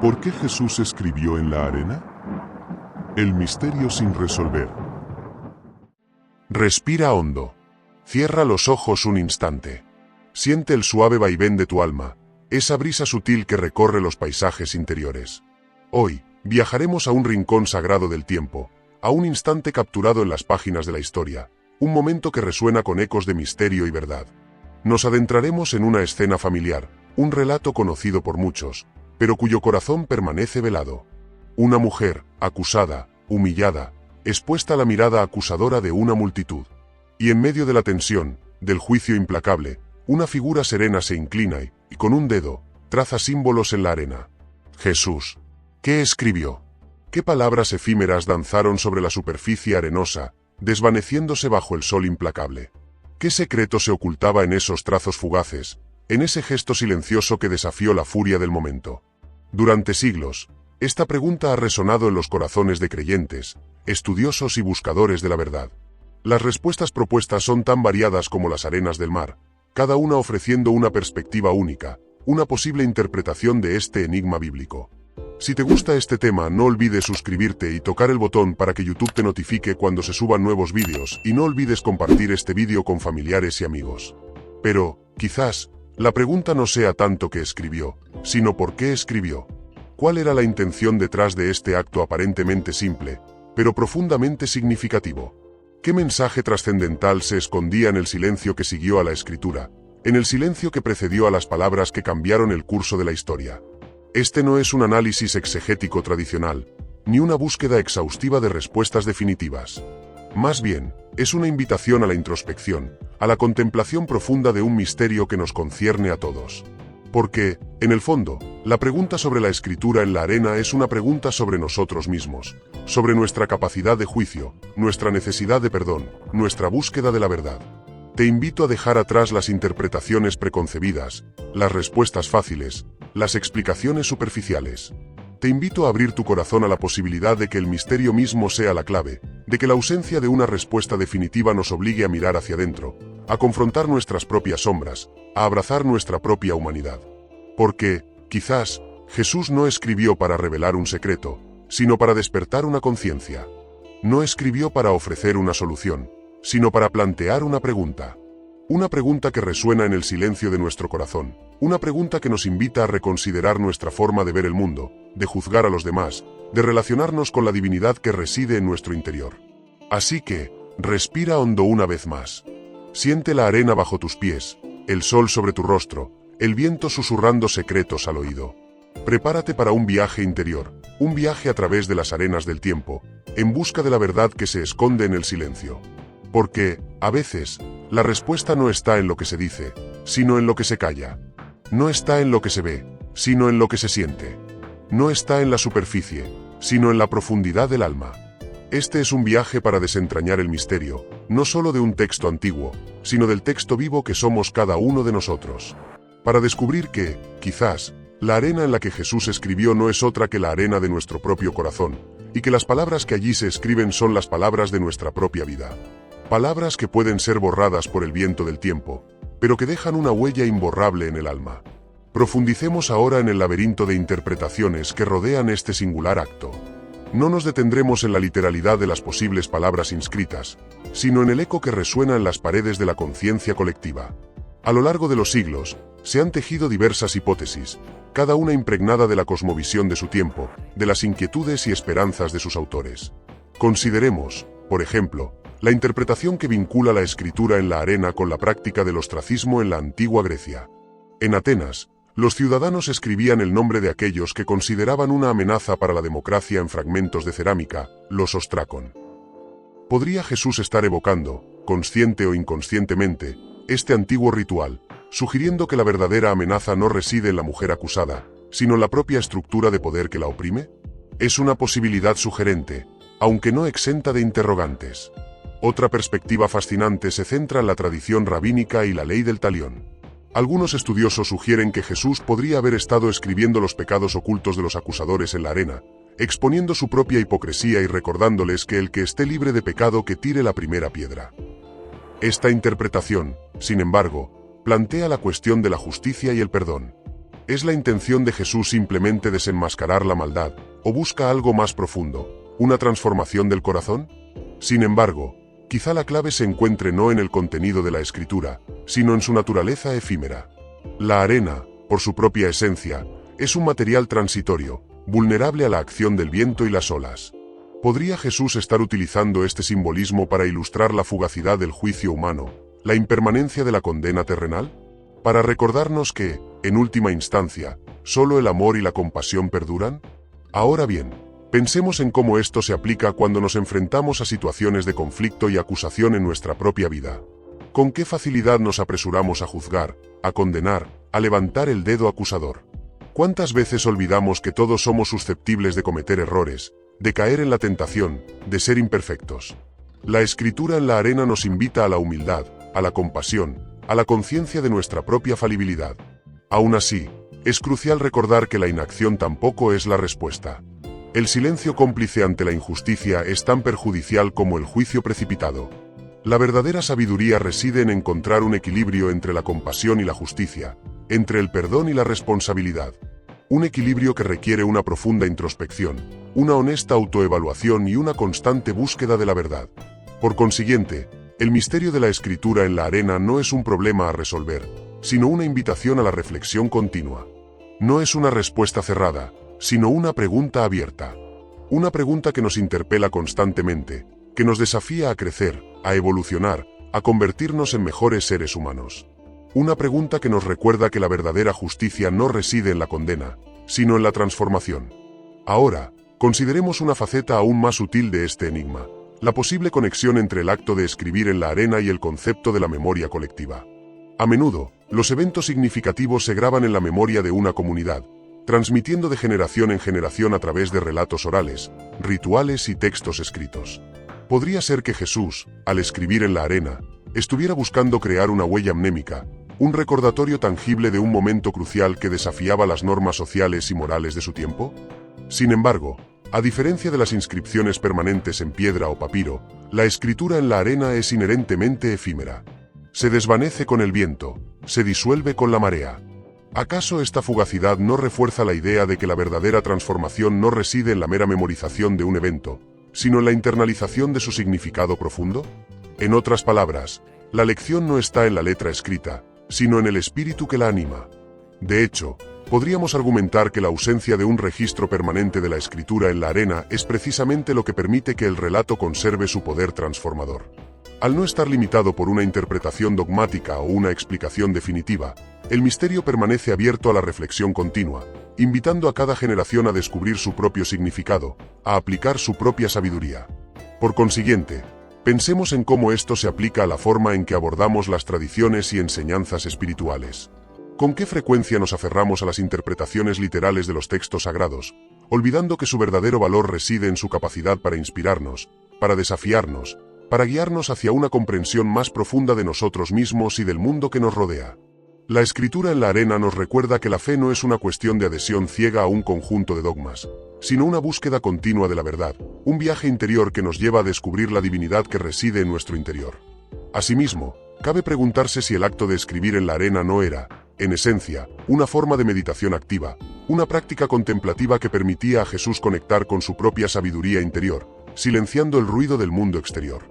¿Por qué Jesús escribió en la arena? El misterio sin resolver. Respira hondo. Cierra los ojos un instante. Siente el suave vaivén de tu alma, esa brisa sutil que recorre los paisajes interiores. Hoy, viajaremos a un rincón sagrado del tiempo, a un instante capturado en las páginas de la historia, un momento que resuena con ecos de misterio y verdad. Nos adentraremos en una escena familiar, un relato conocido por muchos, pero cuyo corazón permanece velado. Una mujer, acusada, humillada, expuesta a la mirada acusadora de una multitud. Y en medio de la tensión, del juicio implacable, una figura serena se inclina y con un dedo, traza símbolos en la arena. Jesús. ¿Qué escribió? ¿Qué palabras efímeras danzaron sobre la superficie arenosa, desvaneciéndose bajo el sol implacable? ¿Qué secreto se ocultaba en esos trazos fugaces, en ese gesto silencioso que desafió la furia del momento? Durante siglos, esta pregunta ha resonado en los corazones de creyentes, estudiosos y buscadores de la verdad. Las respuestas propuestas son tan variadas como las arenas del mar, cada una ofreciendo una perspectiva única, una posible interpretación de este enigma bíblico. Si te gusta este tema, no olvides suscribirte y tocar el botón para que YouTube te notifique cuando se suban nuevos vídeos, y no olvides compartir este vídeo con familiares y amigos. Pero, quizás, la pregunta no sea tanto qué escribió, sino por qué escribió. ¿Cuál era la intención detrás de este acto aparentemente simple, pero profundamente significativo? ¿Qué mensaje trascendental se escondía en el silencio que siguió a la escritura, en el silencio que precedió a las palabras que cambiaron el curso de la historia? Este no es un análisis exegético tradicional, ni una búsqueda exhaustiva de respuestas definitivas. Más bien, es una invitación a la introspección, a la contemplación profunda de un misterio que nos concierne a todos. Porque, en el fondo, la pregunta sobre la escritura en la arena es una pregunta sobre nosotros mismos, sobre nuestra capacidad de juicio, nuestra necesidad de perdón, nuestra búsqueda de la verdad. Te invito a dejar atrás las interpretaciones preconcebidas, las respuestas fáciles, las explicaciones superficiales. Te invito a abrir tu corazón a la posibilidad de que el misterio mismo sea la clave, de que la ausencia de una respuesta definitiva nos obligue a mirar hacia adentro, a confrontar nuestras propias sombras, a abrazar nuestra propia humanidad. Porque, quizás, Jesús no escribió para revelar un secreto, sino para despertar una conciencia. No escribió para ofrecer una solución, sino para plantear una pregunta. Una pregunta que resuena en el silencio de nuestro corazón, una pregunta que nos invita a reconsiderar nuestra forma de ver el mundo, de juzgar a los demás, de relacionarnos con la divinidad que reside en nuestro interior. Así que, respira hondo una vez más. Siente la arena bajo tus pies, el sol sobre tu rostro, el viento susurrando secretos al oído. Prepárate para un viaje interior, un viaje a través de las arenas del tiempo, en busca de la verdad que se esconde en el silencio. Porque, a veces, la respuesta no está en lo que se dice, sino en lo que se calla. No está en lo que se ve, sino en lo que se siente. No está en la superficie, sino en la profundidad del alma. Este es un viaje para desentrañar el misterio, no solo de un texto antiguo, sino del texto vivo que somos cada uno de nosotros. Para descubrir que, quizás, la arena en la que Jesús escribió no es otra que la arena de nuestro propio corazón, y que las palabras que allí se escriben son las palabras de nuestra propia vida. Palabras que pueden ser borradas por el viento del tiempo, pero que dejan una huella imborrable en el alma. Profundicemos ahora en el laberinto de interpretaciones que rodean este singular acto. No nos detendremos en la literalidad de las posibles palabras inscritas, sino en el eco que resuena en las paredes de la conciencia colectiva. A lo largo de los siglos, se han tejido diversas hipótesis, cada una impregnada de la cosmovisión de su tiempo, de las inquietudes y esperanzas de sus autores. Consideremos, por ejemplo, la interpretación que vincula la escritura en la arena con la práctica del ostracismo en la antigua Grecia. En Atenas, los ciudadanos escribían el nombre de aquellos que consideraban una amenaza para la democracia en fragmentos de cerámica, los ostrácon. ¿Podría Jesús estar evocando, consciente o inconscientemente, este antiguo ritual, sugiriendo que la verdadera amenaza no reside en la mujer acusada, sino en la propia estructura de poder que la oprime? Es una posibilidad sugerente, aunque no exenta de interrogantes. Otra perspectiva fascinante se centra en la tradición rabínica y la ley del talión. Algunos estudiosos sugieren que Jesús podría haber estado escribiendo los pecados ocultos de los acusadores en la arena, exponiendo su propia hipocresía y recordándoles que el que esté libre de pecado que tire la primera piedra. Esta interpretación, sin embargo, plantea la cuestión de la justicia y el perdón. ¿Es la intención de Jesús simplemente desenmascarar la maldad, o busca algo más profundo, una transformación del corazón? Sin embargo, quizá la clave se encuentre no en el contenido de la Escritura, sino en su naturaleza efímera. La arena, por su propia esencia, es un material transitorio, vulnerable a la acción del viento y las olas. ¿Podría Jesús estar utilizando este simbolismo para ilustrar la fugacidad del juicio humano, la impermanencia de la condena terrenal? ¿Para recordarnos que, en última instancia, solo el amor y la compasión perduran? Ahora bien, pensemos en cómo esto se aplica cuando nos enfrentamos a situaciones de conflicto y acusación en nuestra propia vida. ¿Con qué facilidad nos apresuramos a juzgar, a condenar, a levantar el dedo acusador? ¿Cuántas veces olvidamos que todos somos susceptibles de cometer errores, de caer en la tentación, de ser imperfectos? La Escritura en la arena nos invita a la humildad, a la compasión, a la conciencia de nuestra propia falibilidad. Aún así, es crucial recordar que la inacción tampoco es la respuesta. El silencio cómplice ante la injusticia es tan perjudicial como el juicio precipitado. La verdadera sabiduría reside en encontrar un equilibrio entre la compasión y la justicia, entre el perdón y la responsabilidad. Un equilibrio que requiere una profunda introspección, una honesta autoevaluación y una constante búsqueda de la verdad. Por consiguiente, el misterio de la Escritura en la arena no es un problema a resolver, sino una invitación a la reflexión continua. No es una respuesta cerrada, sino una pregunta abierta. Una pregunta que nos interpela constantemente, que nos desafía a crecer, a evolucionar, a convertirnos en mejores seres humanos. Una pregunta que nos recuerda que la verdadera justicia no reside en la condena, sino en la transformación. Ahora, consideremos una faceta aún más sutil de este enigma: la posible conexión entre el acto de escribir en la arena y el concepto de la memoria colectiva. A menudo, los eventos significativos se graban en la memoria de una comunidad, transmitiendo de generación en generación a través de relatos orales, rituales y textos escritos. Podría ser que Jesús, al escribir en la arena, estuviera buscando crear una huella mnémica, un recordatorio tangible de un momento crucial que desafiaba las normas sociales y morales de su tiempo. Sin embargo, a diferencia de las inscripciones permanentes en piedra o papiro, la escritura en la arena es inherentemente efímera. Se desvanece con el viento, se disuelve con la marea. ¿Acaso esta fugacidad no refuerza la idea de que la verdadera transformación no reside en la mera memorización de un evento, sino en la internalización de su significado profundo? En otras palabras, la lección no está en la letra escrita, sino en el espíritu que la anima. De hecho, podríamos argumentar que la ausencia de un registro permanente de la Escritura en la arena es precisamente lo que permite que el relato conserve su poder transformador. Al no estar limitado por una interpretación dogmática o una explicación definitiva, el misterio permanece abierto a la reflexión continua, invitando a cada generación a descubrir su propio significado, a aplicar su propia sabiduría. Por consiguiente, pensemos en cómo esto se aplica a la forma en que abordamos las tradiciones y enseñanzas espirituales. ¿Con qué frecuencia nos aferramos a las interpretaciones literales de los textos sagrados, olvidando que su verdadero valor reside en su capacidad para inspirarnos, para desafiarnos, para guiarnos hacia una comprensión más profunda de nosotros mismos y del mundo que nos rodea? La Escritura en la arena nos recuerda que la fe no es una cuestión de adhesión ciega a un conjunto de dogmas, sino una búsqueda continua de la verdad, un viaje interior que nos lleva a descubrir la divinidad que reside en nuestro interior. Asimismo, cabe preguntarse si el acto de escribir en la arena no era, en esencia, una forma de meditación activa, una práctica contemplativa que permitía a Jesús conectar con su propia sabiduría interior, silenciando el ruido del mundo exterior.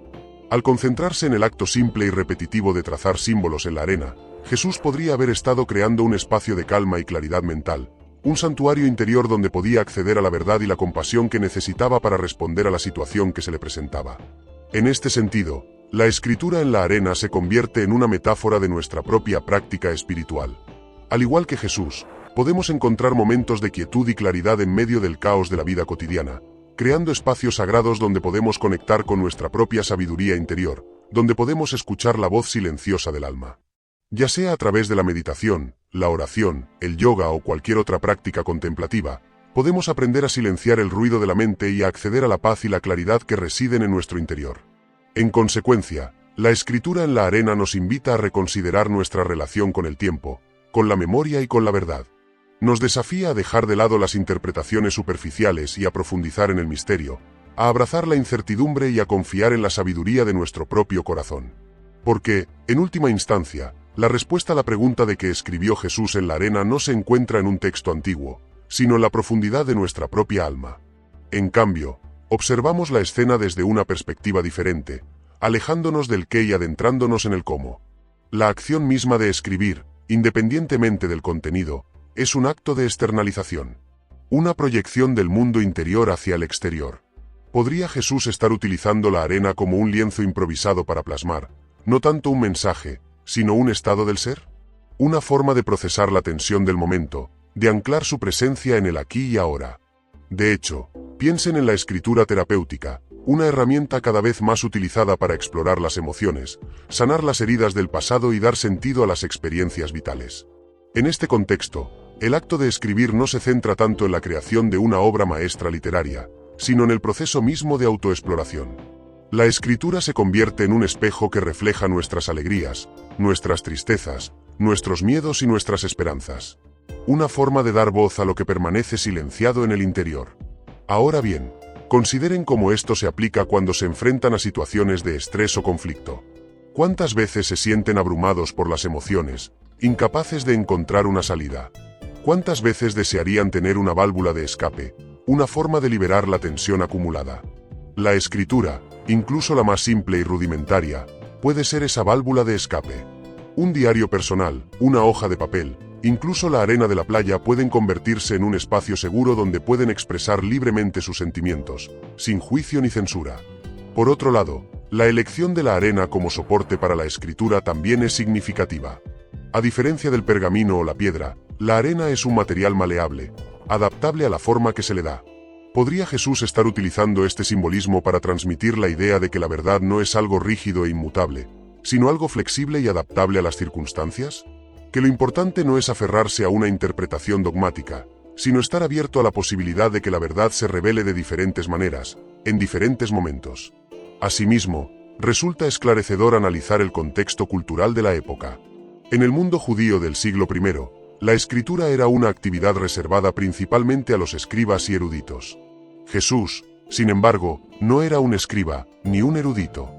Al concentrarse en el acto simple y repetitivo de trazar símbolos en la arena, Jesús podría haber estado creando un espacio de calma y claridad mental, un santuario interior donde podía acceder a la verdad y la compasión que necesitaba para responder a la situación que se le presentaba. En este sentido, la Escritura en la arena se convierte en una metáfora de nuestra propia práctica espiritual. Al igual que Jesús, podemos encontrar momentos de quietud y claridad en medio del caos de la vida cotidiana, creando espacios sagrados donde podemos conectar con nuestra propia sabiduría interior, donde podemos escuchar la voz silenciosa del alma. Ya sea a través de la meditación, la oración, el yoga o cualquier otra práctica contemplativa, podemos aprender a silenciar el ruido de la mente y a acceder a la paz y la claridad que residen en nuestro interior. En consecuencia, la Escritura en la arena nos invita a reconsiderar nuestra relación con el tiempo, con la memoria y con la verdad. Nos desafía a dejar de lado las interpretaciones superficiales y a profundizar en el misterio, a abrazar la incertidumbre y a confiar en la sabiduría de nuestro propio corazón. Porque, en última instancia, La respuesta a la pregunta de qué escribió Jesús en la arena no se encuentra en un texto antiguo, sino en la profundidad de nuestra propia alma. En cambio, observamos la escena desde una perspectiva diferente, alejándonos del qué y adentrándonos en el cómo. La acción misma de escribir, independientemente del contenido, es un acto de externalización. Una proyección del mundo interior hacia el exterior. ¿Podría Jesús estar utilizando la arena como un lienzo improvisado para plasmar, no tanto un mensaje, sino un estado del ser? Una forma de procesar la tensión del momento, de anclar su presencia en el aquí y ahora. De hecho, piensen en la escritura terapéutica, una herramienta cada vez más utilizada para explorar las emociones, sanar las heridas del pasado y dar sentido a las experiencias vitales. En este contexto, el acto de escribir no se centra tanto en la creación de una obra maestra literaria, sino en el proceso mismo de autoexploración. La escritura se convierte en un espejo que refleja nuestras alegrías, nuestras tristezas, nuestros miedos y nuestras esperanzas. Una forma de dar voz a lo que permanece silenciado en el interior. Ahora bien, consideren cómo esto se aplica cuando se enfrentan a situaciones de estrés o conflicto. ¿Cuántas veces se sienten abrumados por las emociones, incapaces de encontrar una salida? ¿Cuántas veces desearían tener una válvula de escape, una forma de liberar la tensión acumulada? La escritura, incluso la más simple y rudimentaria, puede ser esa válvula de escape. Un diario personal, una hoja de papel, incluso la arena de la playa pueden convertirse en un espacio seguro donde pueden expresar libremente sus sentimientos, sin juicio ni censura. Por otro lado, la elección de la arena como soporte para la escritura también es significativa. A diferencia del pergamino o la piedra, la arena es un material maleable, adaptable a la forma que se le da. ¿Podría Jesús estar utilizando este simbolismo para transmitir la idea de que la verdad no es algo rígido e inmutable, sino algo flexible y adaptable a las circunstancias? Que lo importante no es aferrarse a una interpretación dogmática, sino estar abierto a la posibilidad de que la verdad se revele de diferentes maneras, en diferentes momentos. Asimismo, resulta esclarecedor analizar el contexto cultural de la época. En el mundo judío del siglo I, la escritura era una actividad reservada principalmente a los escribas y eruditos. Jesús, sin embargo, no era un escriba, ni un erudito.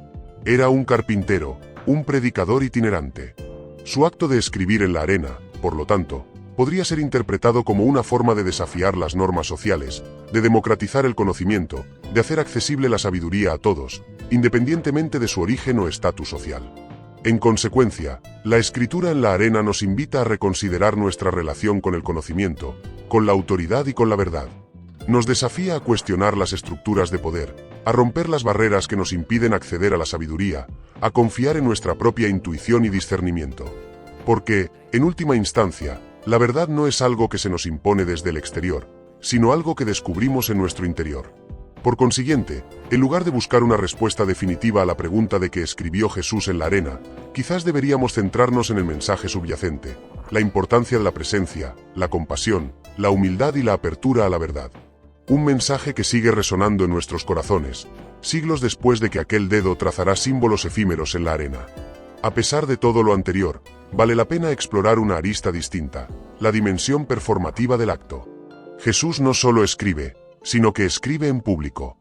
Era un carpintero, un predicador itinerante. Su acto de escribir en la arena, por lo tanto, podría ser interpretado como una forma de desafiar las normas sociales, de democratizar el conocimiento, de hacer accesible la sabiduría a todos, independientemente de su origen o estatus social. En consecuencia, la escritura en la arena nos invita a reconsiderar nuestra relación con el conocimiento, con la autoridad y con la verdad. Nos desafía a cuestionar las estructuras de poder, a romper las barreras que nos impiden acceder a la sabiduría, a confiar en nuestra propia intuición y discernimiento. Porque, en última instancia, la verdad no es algo que se nos impone desde el exterior, sino algo que descubrimos en nuestro interior. Por consiguiente, en lugar de buscar una respuesta definitiva a la pregunta de qué escribió Jesús en la arena, quizás deberíamos centrarnos en el mensaje subyacente, la importancia de la presencia, la compasión, la humildad y la apertura a la verdad. Un mensaje que sigue resonando en nuestros corazones, siglos después de que aquel dedo trazará símbolos efímeros en la arena. A pesar de todo lo anterior, vale la pena explorar una arista distinta, la dimensión performativa del acto. Jesús no solo escribe, sino que escribe en público.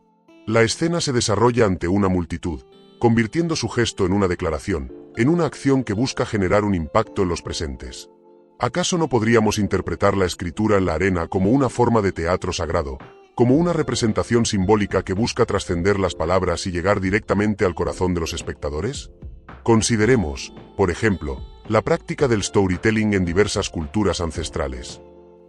La escena se desarrolla ante una multitud, convirtiendo su gesto en una declaración, en una acción que busca generar un impacto en los presentes. ¿Acaso no podríamos interpretar la escritura en la arena como una forma de teatro sagrado, como una representación simbólica que busca trascender las palabras y llegar directamente al corazón de los espectadores? Consideremos, por ejemplo, la práctica del storytelling en diversas culturas ancestrales.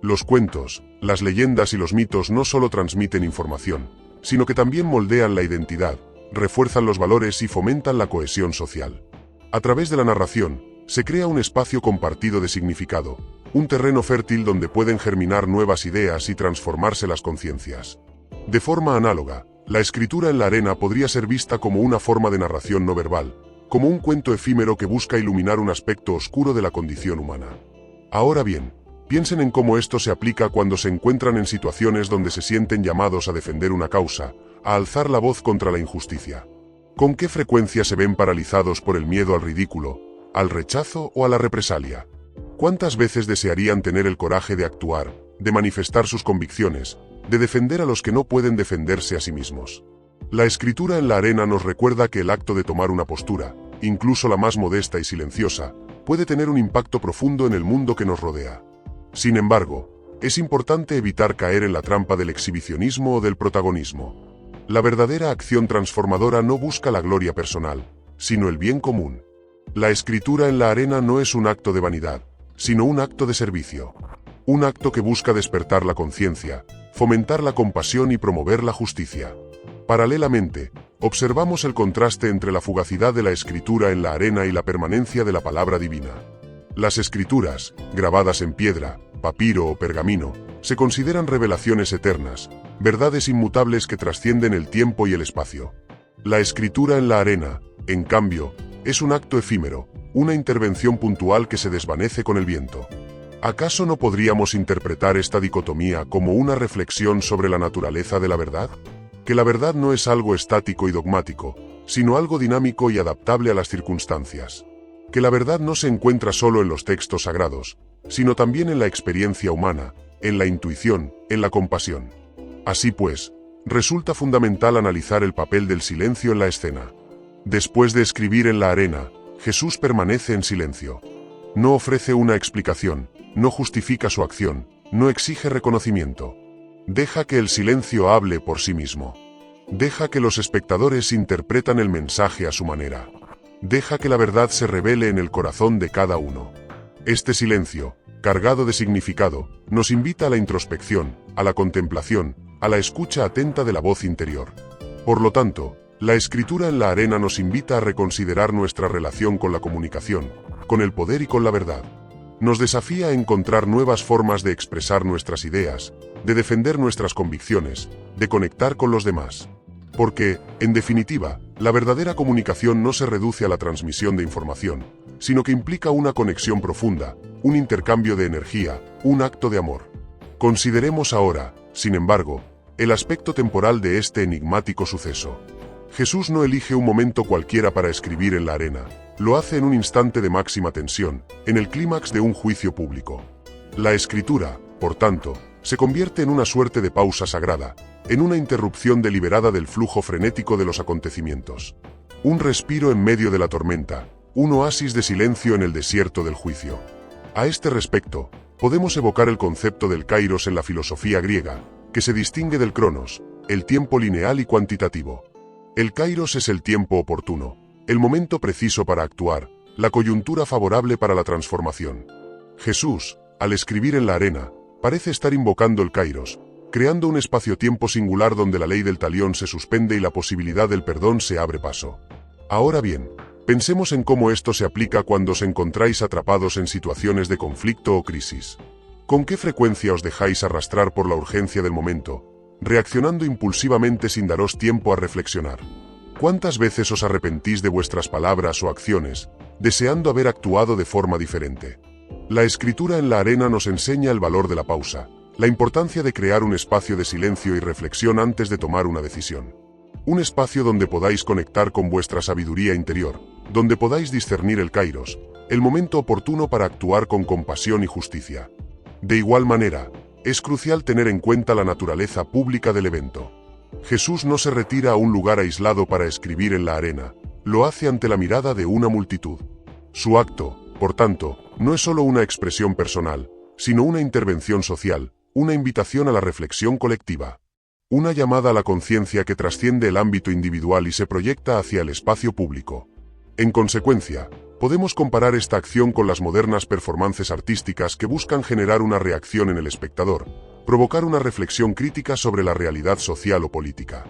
Los cuentos, las leyendas y los mitos no solo transmiten información, sino que también moldean la identidad, refuerzan los valores y fomentan la cohesión social. A través de la narración, se crea un espacio compartido de significado, un terreno fértil donde pueden germinar nuevas ideas y transformarse las conciencias. De forma análoga, la escritura en la arena podría ser vista como una forma de narración no verbal, como un cuento efímero que busca iluminar un aspecto oscuro de la condición humana. Ahora bien, piensen en cómo esto se aplica cuando se encuentran en situaciones donde se sienten llamados a defender una causa, a alzar la voz contra la injusticia. ¿Con qué frecuencia se ven paralizados por el miedo al ridículo, al rechazo o a la represalia? ¿Cuántas veces desearían tener el coraje de actuar, de manifestar sus convicciones, de defender a los que no pueden defenderse a sí mismos? La escritura en la arena nos recuerda que el acto de tomar una postura, incluso la más modesta y silenciosa, puede tener un impacto profundo en el mundo que nos rodea. Sin embargo, es importante evitar caer en la trampa del exhibicionismo o del protagonismo. La verdadera acción transformadora no busca la gloria personal, sino el bien común. La escritura en la arena no es un acto de vanidad, sino un acto de servicio. Un acto que busca despertar la conciencia, fomentar la compasión y promover la justicia. Paralelamente, observamos el contraste entre la fugacidad de la escritura en la arena y la permanencia de la palabra divina. Las escrituras, grabadas en piedra, papiro o pergamino, se consideran revelaciones eternas, verdades inmutables que trascienden el tiempo y el espacio. La escritura en la arena, en cambio, es un acto efímero, una intervención puntual que se desvanece con el viento. ¿Acaso no podríamos interpretar esta dicotomía como una reflexión sobre la naturaleza de la verdad? Que la verdad no es algo estático y dogmático, sino algo dinámico y adaptable a las circunstancias. Que la verdad no se encuentra solo en los textos sagrados, sino también en la experiencia humana, en la intuición, en la compasión. Así pues, resulta fundamental analizar el papel del silencio en la escena. Después de escribir en la arena, Jesús permanece en silencio. No ofrece una explicación, no justifica su acción, no exige reconocimiento. Deja que el silencio hable por sí mismo. Deja que los espectadores interpretan el mensaje a su manera. Deja que la verdad se revele en el corazón de cada uno. Este silencio, cargado de significado, nos invita a la introspección, a la contemplación, a la escucha atenta de la voz interior. Por lo tanto, la escritura en la arena nos invita a reconsiderar nuestra relación con la comunicación, con el poder y con la verdad. Nos desafía a encontrar nuevas formas de expresar nuestras ideas, de defender nuestras convicciones, de conectar con los demás. Porque, en definitiva, la verdadera comunicación no se reduce a la transmisión de información, sino que implica una conexión profunda, un intercambio de energía, un acto de amor. Consideremos ahora, sin embargo, el aspecto temporal de este enigmático suceso. Jesús no elige un momento cualquiera para escribir en la arena, lo hace en un instante de máxima tensión, en el clímax de un juicio público. La escritura, por tanto, se convierte en una suerte de pausa sagrada, en una interrupción deliberada del flujo frenético de los acontecimientos. Un respiro en medio de la tormenta, un oasis de silencio en el desierto del juicio. A este respecto, podemos evocar el concepto del kairos en la filosofía griega, que se distingue del cronos, el tiempo lineal y cuantitativo. El kairos es el tiempo oportuno, el momento preciso para actuar, la coyuntura favorable para la transformación. Jesús, al escribir en la arena, parece estar invocando el kairos, creando un espacio-tiempo singular donde la ley del talión se suspende y la posibilidad del perdón se abre paso. Ahora bien, pensemos en cómo esto se aplica cuando os encontráis atrapados en situaciones de conflicto o crisis. ¿Con qué frecuencia os dejáis arrastrar por la urgencia del momento, reaccionando impulsivamente sin daros tiempo a reflexionar? ¿Cuántas veces os arrepentís de vuestras palabras o acciones, deseando haber actuado de forma diferente? La escritura en la arena nos enseña el valor de la pausa, la importancia de crear un espacio de silencio y reflexión antes de tomar una decisión. Un espacio donde podáis conectar con vuestra sabiduría interior, donde podáis discernir el kairos, el momento oportuno para actuar con compasión y justicia. De igual manera, es crucial tener en cuenta la naturaleza pública del evento. Jesús no se retira a un lugar aislado para escribir en la arena, lo hace ante la mirada de una multitud. Su acto, por tanto, no es solo una expresión personal, sino una intervención social, una invitación a la reflexión colectiva. Una llamada a la conciencia que trasciende el ámbito individual y se proyecta hacia el espacio público. En consecuencia, podemos comparar esta acción con las modernas performances artísticas que buscan generar una reacción en el espectador, provocar una reflexión crítica sobre la realidad social o política.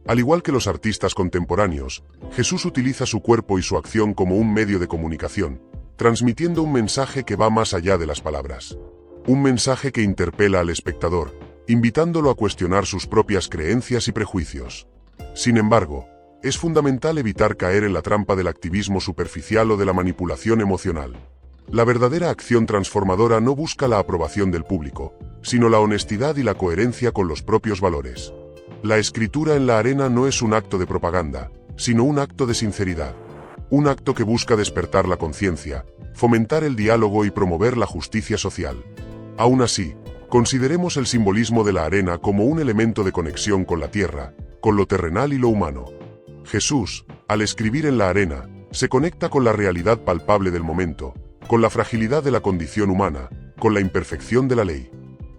Al igual que los artistas contemporáneos, Jesús utiliza su cuerpo y su acción como un medio de comunicación, transmitiendo un mensaje que va más allá de las palabras. Un mensaje que interpela al espectador, invitándolo a cuestionar sus propias creencias y prejuicios. Sin embargo, es fundamental evitar caer en la trampa del activismo superficial o de la manipulación emocional. La verdadera acción transformadora no busca la aprobación del público, sino la honestidad y la coherencia con los propios valores. La escritura en la arena no es un acto de propaganda, sino un acto de sinceridad. Un acto que busca despertar la conciencia, fomentar el diálogo y promover la justicia social. Aún así, consideremos el simbolismo de la arena como un elemento de conexión con la tierra, con lo terrenal y lo humano. Jesús, al escribir en la arena, se conecta con la realidad palpable del momento, con la fragilidad de la condición humana, con la imperfección de la ley.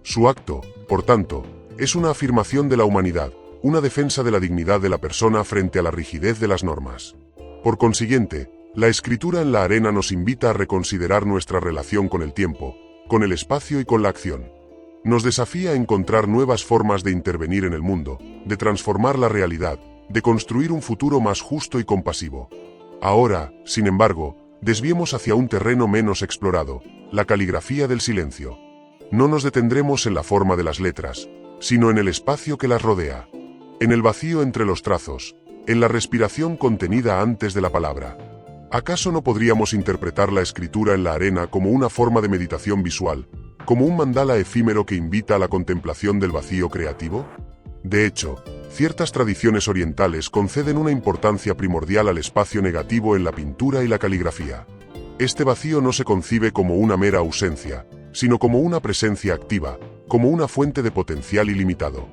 Su acto, por tanto, es una afirmación de la humanidad, una defensa de la dignidad de la persona frente a la rigidez de las normas. Por consiguiente, la escritura en la arena nos invita a reconsiderar nuestra relación con el tiempo, con el espacio y con la acción. Nos desafía a encontrar nuevas formas de intervenir en el mundo, de transformar la realidad, de construir un futuro más justo y compasivo. Ahora, sin embargo, desviemos hacia un terreno menos explorado, la caligrafía del silencio. No nos detendremos en la forma de las letras, sino en el espacio que las rodea, en el vacío entre los trazos, en la respiración contenida antes de la palabra. ¿Acaso no podríamos interpretar la escritura en la arena como una forma de meditación visual, como un mandala efímero que invita a la contemplación del vacío creativo? De hecho, ciertas tradiciones orientales conceden una importancia primordial al espacio negativo en la pintura y la caligrafía. Este vacío no se concibe como una mera ausencia, sino como una presencia activa, como una fuente de potencial ilimitado.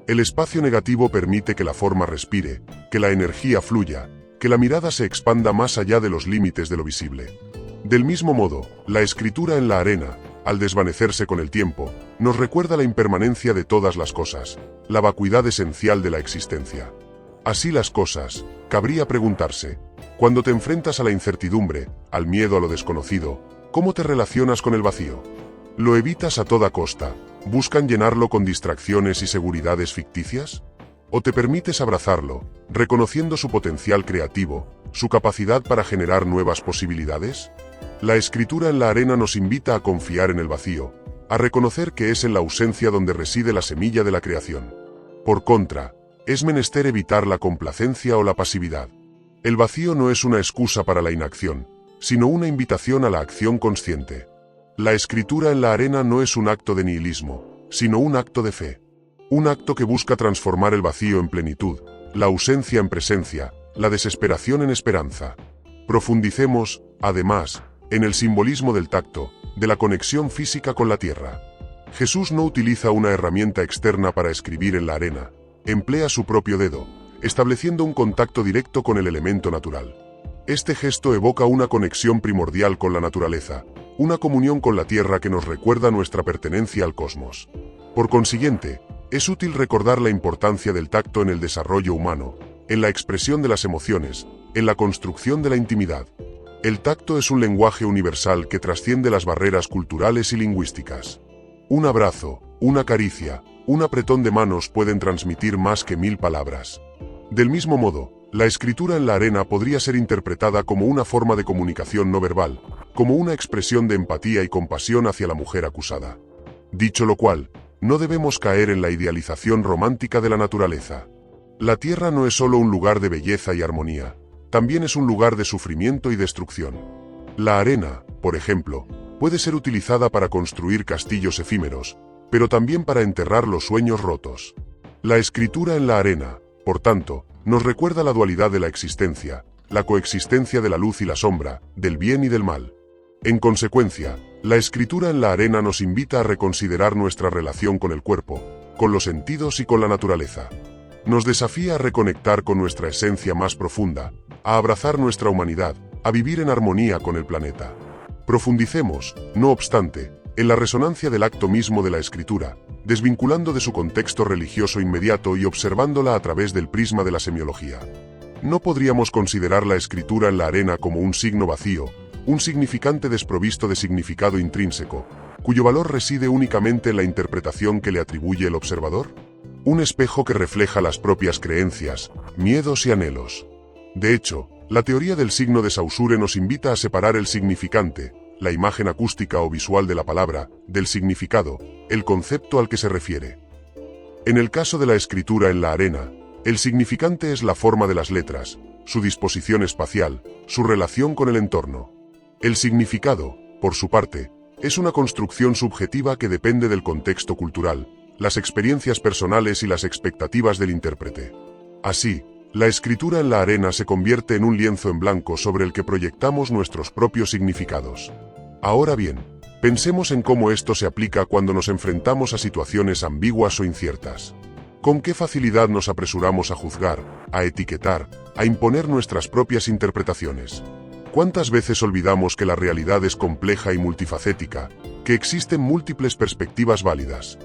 El espacio negativo permite que la forma respire, que la energía fluya, que la mirada se expanda más allá de los límites de lo visible. Del mismo modo, la escritura en la arena, al desvanecerse con el tiempo, nos recuerda la impermanencia de todas las cosas, la vacuidad esencial de la existencia. Así las cosas, cabría preguntarse, cuando te enfrentas a la incertidumbre, al miedo a lo desconocido, ¿cómo te relacionas con el vacío? ¿Lo evitas a toda costa? ¿Buscan llenarlo con distracciones y seguridades ficticias? ¿O te permites abrazarlo, reconociendo su potencial creativo, su capacidad para generar nuevas posibilidades? La escritura en la arena nos invita a confiar en el vacío, a reconocer que es en la ausencia donde reside la semilla de la creación. Por contra, es menester evitar la complacencia o la pasividad. El vacío no es una excusa para la inacción, sino una invitación a la acción consciente. La escritura en la arena no es un acto de nihilismo, sino un acto de fe. Un acto que busca transformar el vacío en plenitud, la ausencia en presencia, la desesperación en esperanza. Profundicemos, además, en el simbolismo del tacto, de la conexión física con la tierra. Jesús no utiliza una herramienta externa para escribir en la arena, emplea su propio dedo, estableciendo un contacto directo con el elemento natural. Este gesto evoca una conexión primordial con la naturaleza, una comunión con la tierra que nos recuerda nuestra pertenencia al cosmos. Por consiguiente, es útil recordar la importancia del tacto en el desarrollo humano, en la expresión de las emociones, en la construcción de la intimidad. El tacto es un lenguaje universal que trasciende las barreras culturales y lingüísticas. Un abrazo, una caricia, un apretón de manos pueden transmitir más que 1000 palabras. Del mismo modo, la escritura en la arena podría ser interpretada como una forma de comunicación no verbal, como una expresión de empatía y compasión hacia la mujer acusada. Dicho lo cual, no debemos caer en la idealización romántica de la naturaleza. La tierra no es solo un lugar de belleza y armonía, también es un lugar de sufrimiento y destrucción. La arena, por ejemplo, puede ser utilizada para construir castillos efímeros, pero también para enterrar los sueños rotos. La escritura en la arena, por tanto, nos recuerda la dualidad de la existencia, la coexistencia de la luz y la sombra, del bien y del mal. En consecuencia, la escritura en la arena nos invita a reconsiderar nuestra relación con el cuerpo, con los sentidos y con la naturaleza. Nos desafía a reconectar con nuestra esencia más profunda, a abrazar nuestra humanidad, a vivir en armonía con el planeta. Profundicemos, no obstante, en la resonancia del acto mismo de la escritura, desvinculando de su contexto religioso inmediato y observándola a través del prisma de la semiología. No podríamos considerar la escritura en la arena como un signo vacío, un significante desprovisto de significado intrínseco, cuyo valor reside únicamente en la interpretación que le atribuye el observador. Un espejo que refleja las propias creencias, miedos y anhelos. De hecho, la teoría del signo de Saussure nos invita a separar el significante, la imagen acústica o visual de la palabra, del significado, el concepto al que se refiere. En el caso de la escritura en la arena, el significante es la forma de las letras, su disposición espacial, su relación con el entorno. El significado, por su parte, es una construcción subjetiva que depende del contexto cultural, las experiencias personales y las expectativas del intérprete. Así, la escritura en la arena se convierte en un lienzo en blanco sobre el que proyectamos nuestros propios significados. Ahora bien, pensemos en cómo esto se aplica cuando nos enfrentamos a situaciones ambiguas o inciertas. ¿Con qué facilidad nos apresuramos a juzgar, a etiquetar, a imponer nuestras propias interpretaciones? ¿Cuántas veces olvidamos que la realidad es compleja y multifacética, que existen múltiples perspectivas válidas?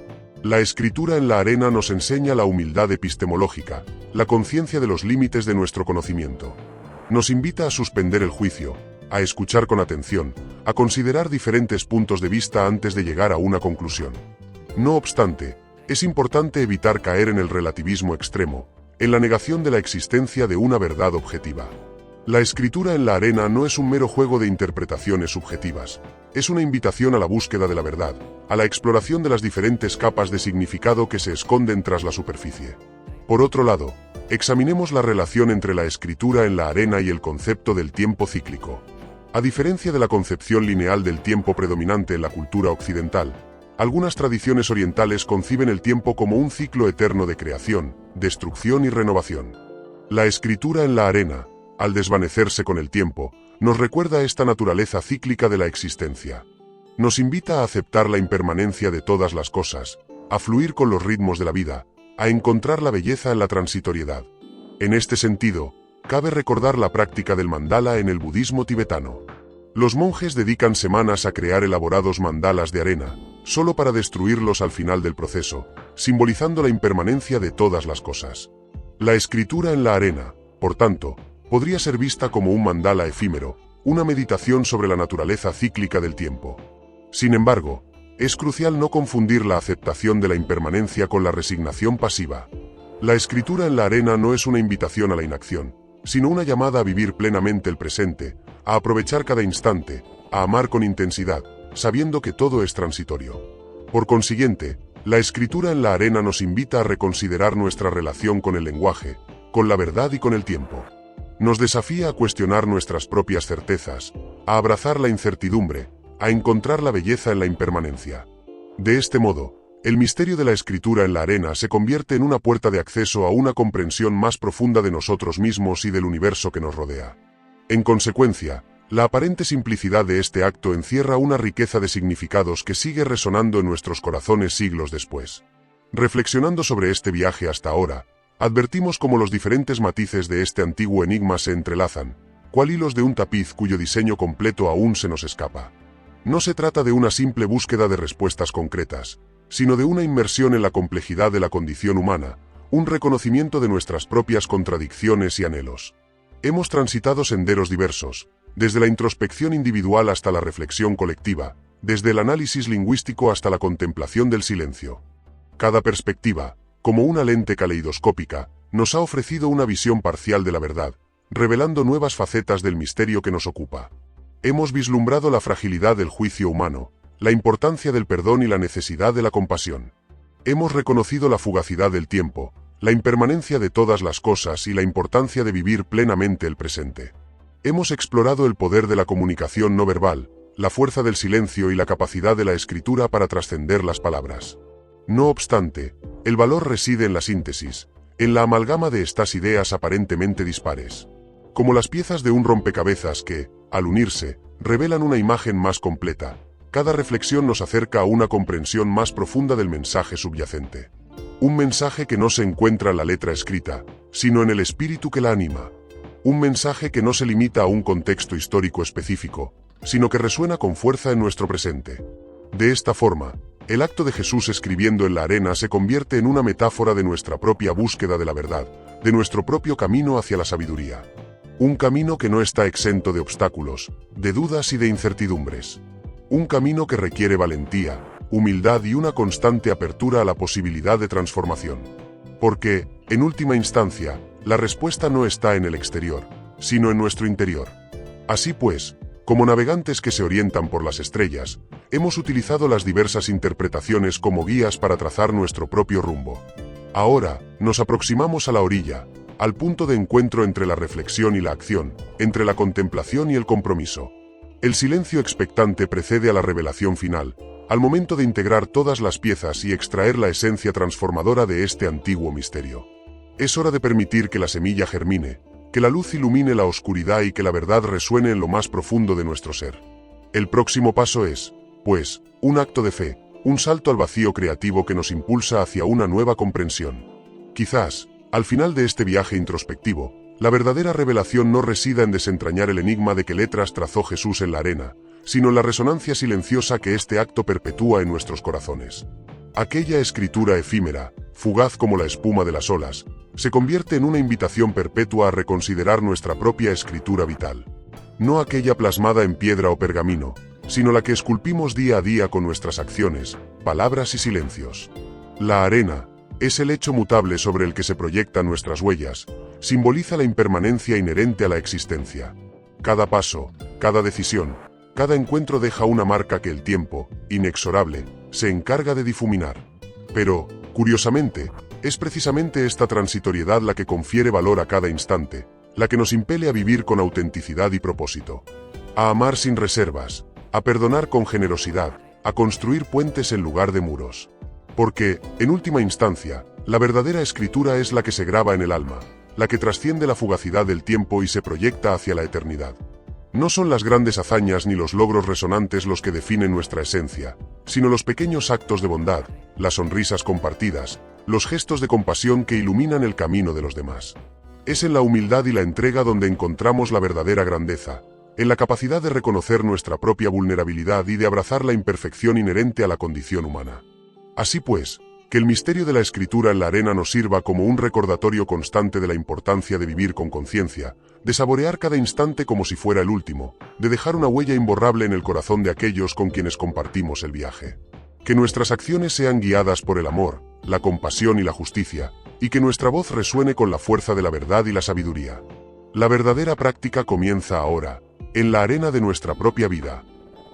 La escritura en la arena nos enseña la humildad epistemológica, la conciencia de los límites de nuestro conocimiento. Nos invita a suspender el juicio, a escuchar con atención, a considerar diferentes puntos de vista antes de llegar a una conclusión. No obstante, es importante evitar caer en el relativismo extremo, en la negación de la existencia de una verdad objetiva. La escritura en la arena no es un mero juego de interpretaciones subjetivas, es una invitación a la búsqueda de la verdad, a la exploración de las diferentes capas de significado que se esconden tras la superficie. Por otro lado, examinemos la relación entre la escritura en la arena y el concepto del tiempo cíclico. A diferencia de la concepción lineal del tiempo predominante en la cultura occidental, algunas tradiciones orientales conciben el tiempo como un ciclo eterno de creación, destrucción y renovación. La escritura en la arena, al desvanecerse con el tiempo, nos recuerda esta naturaleza cíclica de la existencia. Nos invita a aceptar la impermanencia de todas las cosas, a fluir con los ritmos de la vida, a encontrar la belleza en la transitoriedad. En este sentido, cabe recordar la práctica del mandala en el budismo tibetano. Los monjes dedican semanas a crear elaborados mandalas de arena, solo para destruirlos al final del proceso, simbolizando la impermanencia de todas las cosas. La escritura en la arena, por tanto, podría ser vista como un mandala efímero, una meditación sobre la naturaleza cíclica del tiempo. Sin embargo, es crucial no confundir la aceptación de la impermanencia con la resignación pasiva. La escritura en la arena no es una invitación a la inacción, sino una llamada a vivir plenamente el presente, a aprovechar cada instante, a amar con intensidad, sabiendo que todo es transitorio. Por consiguiente, la escritura en la arena nos invita a reconsiderar nuestra relación con el lenguaje, con la verdad y con el tiempo. Nos desafía a cuestionar nuestras propias certezas, a abrazar la incertidumbre, a encontrar la belleza en la impermanencia. De este modo, el misterio de la escritura en la arena se convierte en una puerta de acceso a una comprensión más profunda de nosotros mismos y del universo que nos rodea. En consecuencia, la aparente simplicidad de este acto encierra una riqueza de significados que sigue resonando en nuestros corazones siglos después. Reflexionando sobre este viaje hasta ahora, advertimos cómo los diferentes matices de este antiguo enigma se entrelazan, cual hilos de un tapiz cuyo diseño completo aún se nos escapa. No se trata de una simple búsqueda de respuestas concretas, sino de una inmersión en la complejidad de la condición humana, un reconocimiento de nuestras propias contradicciones y anhelos. Hemos transitado senderos diversos, desde la introspección individual hasta la reflexión colectiva, desde el análisis lingüístico hasta la contemplación del silencio. Cada perspectiva, como una lente caleidoscópica, nos ha ofrecido una visión parcial de la verdad, revelando nuevas facetas del misterio que nos ocupa. Hemos vislumbrado la fragilidad del juicio humano, la importancia del perdón y la necesidad de la compasión. Hemos reconocido la fugacidad del tiempo, la impermanencia de todas las cosas y la importancia de vivir plenamente el presente. Hemos explorado el poder de la comunicación no verbal, la fuerza del silencio y la capacidad de la escritura para trascender las palabras. No obstante, el valor reside en la síntesis, en la amalgama de estas ideas aparentemente dispares. Como las piezas de un rompecabezas que, al unirse, revelan una imagen más completa, cada reflexión nos acerca a una comprensión más profunda del mensaje subyacente. Un mensaje que no se encuentra en la letra escrita, sino en el espíritu que la anima. Un mensaje que no se limita a un contexto histórico específico, sino que resuena con fuerza en nuestro presente. De esta forma, el acto de Jesús escribiendo en la arena se convierte en una metáfora de nuestra propia búsqueda de la verdad, de nuestro propio camino hacia la sabiduría. Un camino que no está exento de obstáculos, de dudas y de incertidumbres. Un camino que requiere valentía, humildad y una constante apertura a la posibilidad de transformación. Porque, en última instancia, la respuesta no está en el exterior, sino en nuestro interior. Así pues, como navegantes que se orientan por las estrellas, hemos utilizado las diversas interpretaciones como guías para trazar nuestro propio rumbo. Ahora, nos aproximamos a la orilla, al punto de encuentro entre la reflexión y la acción, entre la contemplación y el compromiso. El silencio expectante precede a la revelación final, al momento de integrar todas las piezas y extraer la esencia transformadora de este antiguo misterio. Es hora de permitir que la semilla germine, que la luz ilumine la oscuridad y que la verdad resuene en lo más profundo de nuestro ser. El próximo paso es, pues, un acto de fe, un salto al vacío creativo que nos impulsa hacia una nueva comprensión. Quizás, al final de este viaje introspectivo, La verdadera revelación no reside en desentrañar el enigma de qué letras trazó Jesús en la arena, sino en la resonancia silenciosa que este acto perpetúa en nuestros corazones. Aquella escritura efímera, fugaz como la espuma de las olas, se convierte en una invitación perpetua a reconsiderar nuestra propia escritura vital. No aquella plasmada en piedra o pergamino, sino la que esculpimos día a día con nuestras acciones, palabras y silencios. La arena es el hecho mutable sobre el que se proyectan nuestras huellas, simboliza la impermanencia inherente a la existencia. Cada paso, cada decisión, cada encuentro deja una marca que el tiempo, inexorable, se encarga de difuminar. Pero, curiosamente, es precisamente esta transitoriedad la que confiere valor a cada instante, la que nos impele a vivir con autenticidad y propósito. A amar sin reservas, a perdonar con generosidad, a construir puentes en lugar de muros. Porque, en última instancia, la verdadera escritura es la que se graba en el alma, la que trasciende la fugacidad del tiempo y se proyecta hacia la eternidad. No son las grandes hazañas ni los logros resonantes los que definen nuestra esencia, sino los pequeños actos de bondad, las sonrisas compartidas, los gestos de compasión que iluminan el camino de los demás. Es en la humildad y la entrega donde encontramos la verdadera grandeza, en la capacidad de reconocer nuestra propia vulnerabilidad y de abrazar la imperfección inherente a la condición humana. Así pues, que el misterio de la escritura en la arena nos sirva como un recordatorio constante de la importancia de vivir con conciencia, de saborear cada instante como si fuera el último, de dejar una huella imborrable en el corazón de aquellos con quienes compartimos el viaje. Que nuestras acciones sean guiadas por el amor, la compasión y la justicia, y que nuestra voz resuene con la fuerza de la verdad y la sabiduría. La verdadera práctica comienza ahora, en la arena de nuestra propia vida.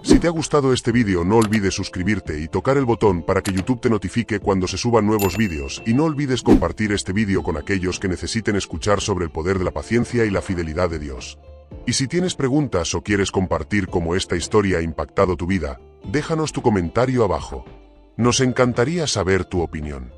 Si te ha gustado este vídeo, no olvides suscribirte y tocar el botón para que YouTube te notifique cuando se suban nuevos vídeos, y no olvides compartir este vídeo con aquellos que necesiten escuchar sobre el poder de la paciencia y la fidelidad de Dios. Y si tienes preguntas o quieres compartir cómo esta historia ha impactado tu vida, déjanos tu comentario abajo. Nos encantaría saber tu opinión.